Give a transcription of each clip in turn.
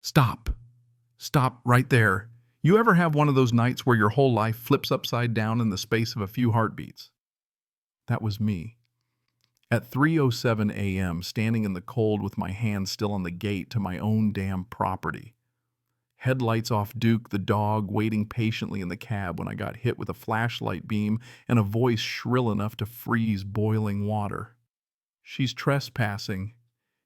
Stop. Stop right there. You ever have one of those nights where your whole life flips upside down in the space of a few heartbeats? That was me. At 3:07 a.m., standing in the cold with my hand still on the gate to my own damn property. Headlights off Duke, the dog, waiting patiently in the cab when I got hit with a flashlight beam and a voice shrill enough to freeze boiling water. She's trespassing.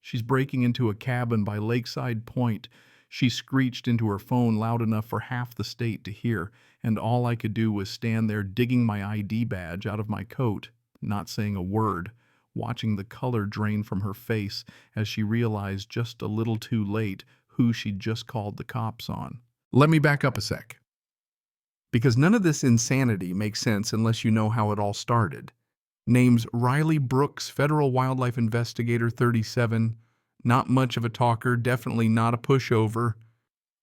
She's breaking into a cabin by Lakeside Point. She screeched into her phone loud enough for half the state to hear, and all I could do was stand there digging my ID badge out of my coat, not saying a word, watching the color drain from her face as she realized just a little too late who she'd just called the cops on. Let me back up a sec. Because none of this insanity makes sense unless you know how it all started. Name's Riley Brooks, federal wildlife investigator, 37. Not much of a talker, definitely not a pushover.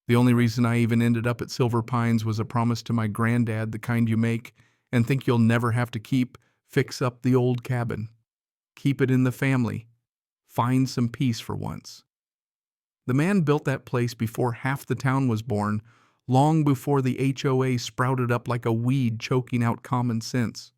The only reason I even ended up at Silver Pines was a promise to my granddad, the kind you make and think you'll never have to keep, fix up the old cabin. Keep it in the family. Find some peace for once. The man built that place before half the town was born, long before the HOA sprouted up like a weed choking out common sense.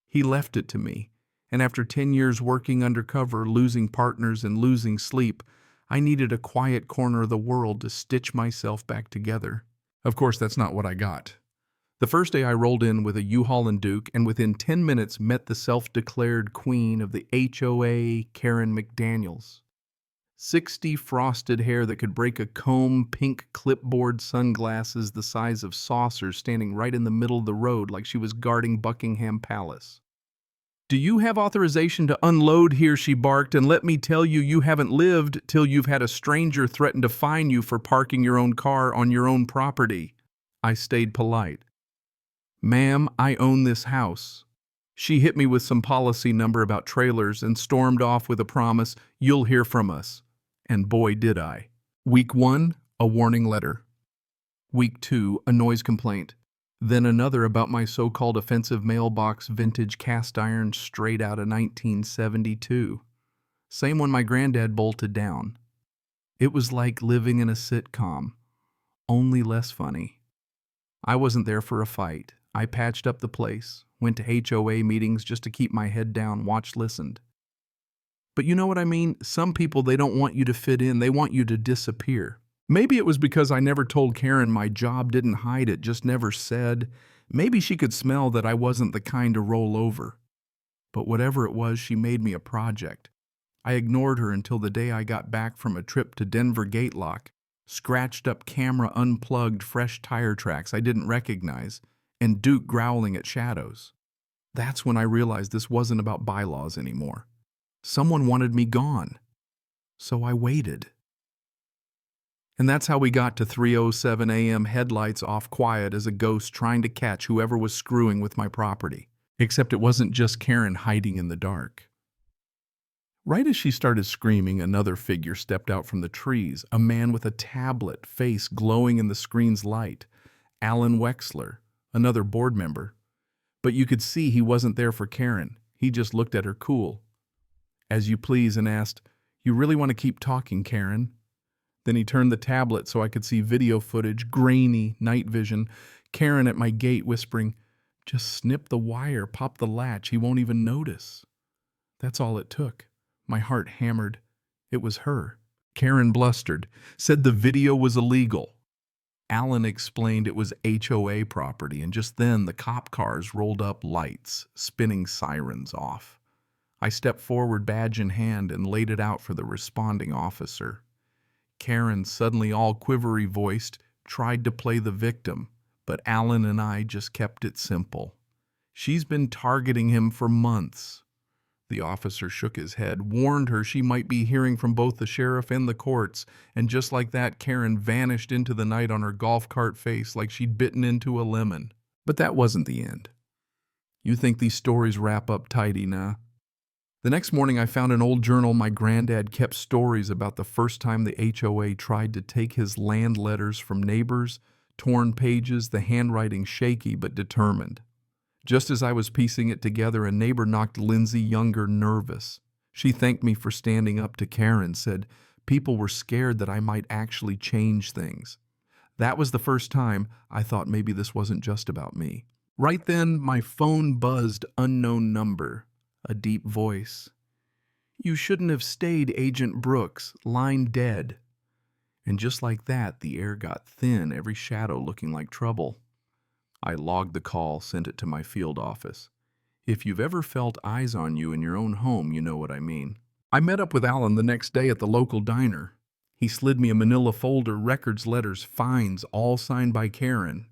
He left it to me, and after 10 years working undercover, losing partners and losing sleep, I needed a quiet corner of the world to stitch myself back together. Of course, that's not what I got. The first day I rolled in with a U-Haul and Duke, and within 10 minutes met the self-declared queen of the HOA, Karen McDaniels. 60 frosted hair that could break a comb, pink clipboard sunglasses the size of saucers standing right in the middle of the road like she was guarding Buckingham Palace. "Do you have authorization to unload here?" she barked, "and let me tell you, you haven't lived till you've had a stranger threaten to fine you for parking your own car on your own property." I stayed polite. "Ma'am, I own this house." She hit me with some policy number about trailers and stormed off with a promise, "You'll hear from us." And boy, did I. Week 1, a warning letter. Week 2, a noise complaint. Then another about my so-called offensive mailbox vintage cast iron straight out of 1972. Same one my granddad bolted down. It was like living in a sitcom, only less funny. I wasn't there for a fight. I patched up the place, went to HOA meetings just to keep my head down, watched, listened. But you know what I mean? Some people, they don't want you to fit in, they want you to disappear. Maybe it was because I never told Karen my job, didn't hide it, just never said. Maybe she could smell that I wasn't the kind to roll over. But whatever it was, she made me a project. I ignored her until the day I got back from a trip to Denver Gatelock, scratched up camera unplugged fresh tire tracks I didn't recognize, and Duke growling at shadows. That's when I realized this wasn't about bylaws anymore. Someone wanted me gone. So I waited. And that's how we got to 3:07 a.m. headlights off quiet as a ghost trying to catch whoever was screwing with my property. Except it wasn't just Karen hiding in the dark. Right as she started screaming, another figure stepped out from the trees, a man with a tablet, face glowing in the screen's light. Alan Wexler, another board member. But you could see he wasn't there for Karen. He just looked at her cool. "As you please," and asked, "You really want to keep talking, Karen?" Then he turned the tablet so I could see video footage, grainy, night vision. Karen at my gate whispering, "Just snip the wire, pop the latch, he won't even notice." That's all it took. My heart hammered. It was her. Karen blustered, said the video was illegal. Alan explained it was HOA property, and just then the cop cars rolled up, lights, spinning sirens off. I stepped forward, badge in hand, and laid it out for the responding officer. Karen, suddenly all quivery-voiced, tried to play the victim, but Alan and I just kept it simple. "She's been targeting him for months." The officer shook his head, warned her she might be hearing from both the sheriff and the courts, and just like that, Karen vanished into the night on her golf cart face like she'd bitten into a lemon. But that wasn't the end. You think these stories wrap up tidy, nah? The next morning, I found an old journal my granddad kept stories about the first time the HOA tried to take his land letters from neighbors, torn pages, the handwriting shaky but determined. Just as I was piecing it together, a neighbor knocked Lindsay Younger nervous. She thanked me for standing up to Karen, said, People were scared that I might actually change things. That was the first time I thought maybe this wasn't just about me. Right then, my phone buzzed unknown number, a deep voice. "You shouldn't have stayed, Agent Brooks. Line dead." And just like that, the air got thin, every shadow looking like trouble. I logged the call, sent it to my field office. If you've ever felt eyes on you in your own home, you know what I mean. I met up with Alan the next day at the local diner. He slid me a manila folder, records, letters, fines, all signed by Karen.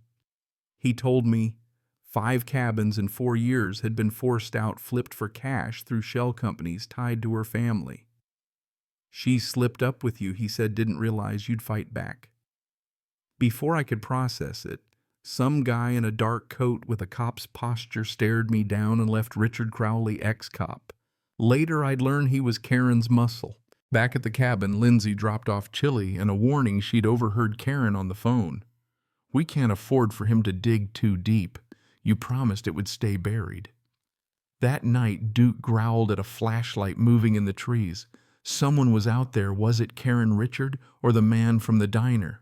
He told me 5 cabins in 4 years had been forced out, flipped for cash through shell companies tied to her family. "She slipped up with you," he said, "didn't realize you'd fight back." Before I could process it, some guy in a dark coat with a cop's posture stared me down and left Richard Crowley, ex-cop. Later, I'd learn he was Karen's muscle. Back at the cabin, Lindsay dropped off Chili and a warning she'd overheard Karen on the phone. "We can't afford for him to dig too deep. You promised it would stay buried." That night, Duke growled at a flashlight moving in the trees. Someone was out there. Was it Karen Richard or the man from the diner?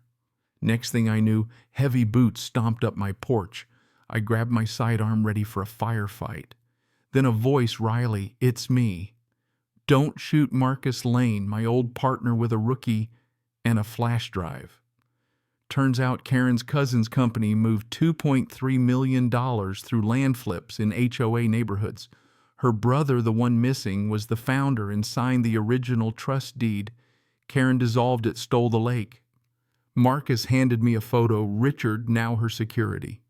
Next thing I knew, heavy boots stomped up my porch. I grabbed my sidearm ready for a firefight. Then a voice, Riley, "It's me. Don't shoot Marcus Lane, my old partner with a rookie and a flash drive." Turns out Karen's cousin's company moved $2.3 million through land flips in HOA neighborhoods. Her brother, the one missing, was the founder and signed the original trust deed. Karen dissolved it, stole the lake. Marcus handed me a photo, Richard, now her security.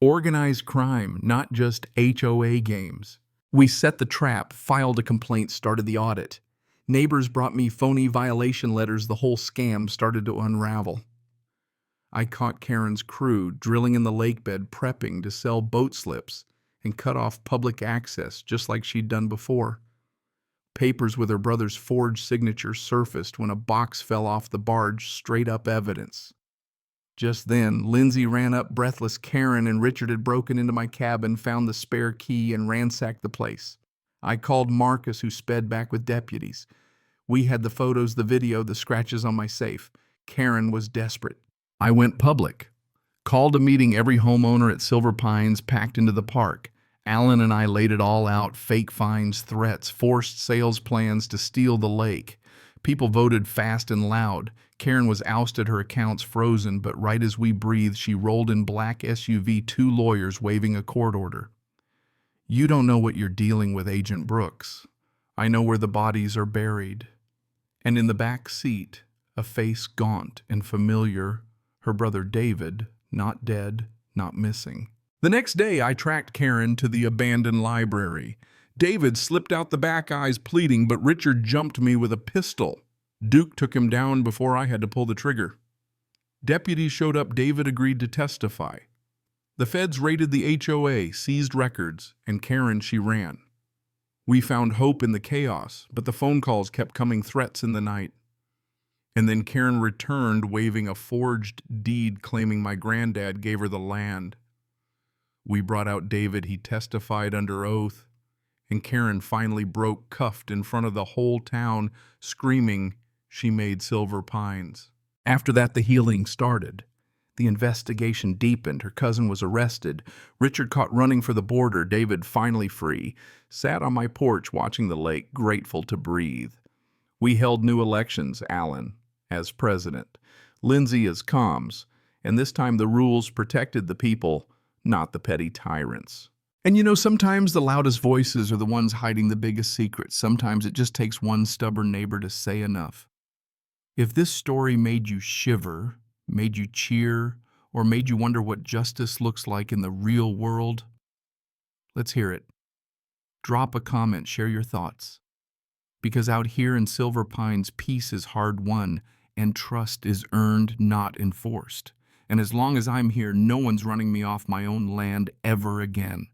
Organized crime, not just HOA games. We set the trap, filed a complaint, started the audit. Neighbors brought me phony violation letters. The whole scam started to unravel. I caught Karen's crew drilling in the lake bed, prepping to sell boat slips and cut off public access just like she'd done before. Papers with her brother's forged signature surfaced when a box fell off the barge, straight up evidence. Just then, Lindsay ran up breathless. Karen and Richard had broken into my cabin, found the spare key, and ransacked the place. I called Marcus, who sped back with deputies. We had the photos, the video, the scratches on my safe. Karen was desperate. I went public. Called a meeting, every homeowner at Silver Pines packed into the park. Alan and I laid it all out, fake fines, threats, forced sales plans to steal the lake. People voted fast and loud. Karen was ousted, her accounts frozen, but right as we breathed, she rolled in black SUV, 2 lawyers waving a court order. "You don't know what you're dealing with, Agent Brooks. I know where the bodies are buried." And in the back seat, a face gaunt and familiar, her brother David, not dead, not missing. The next day, I tracked Karen to the abandoned library. David slipped out the back, eyes pleading, but Richard jumped me with a pistol. Duke took him down before I had to pull the trigger. Deputies showed up. David agreed to testify. The feds raided the HOA, seized records, and Karen, she ran. We found hope in the chaos, but the phone calls kept coming, threats in the night. And then Karen returned, waving a forged deed claiming my granddad gave her the land. We brought out David. He testified under oath. And Karen finally broke, cuffed in front of the whole town, screaming she made Silver Pines. After that, the healing started. The investigation deepened. Her cousin was arrested. Richard caught running for the border. David, finally free, sat on my porch watching the lake, grateful to breathe. We held new elections, Alan as president, Lindsay as comms, and this time the rules protected the people, not the petty tyrants. And you know, sometimes the loudest voices are the ones hiding the biggest secrets. Sometimes it just takes one stubborn neighbor to say enough. If this story made you shiver, made you cheer, or made you wonder what justice looks like in the real world, let's hear it. Drop a comment, share your thoughts. Because out here in Silver Pines, peace is hard won, and trust is earned, not enforced. And as long as I'm here, no one's running me off my own land ever again.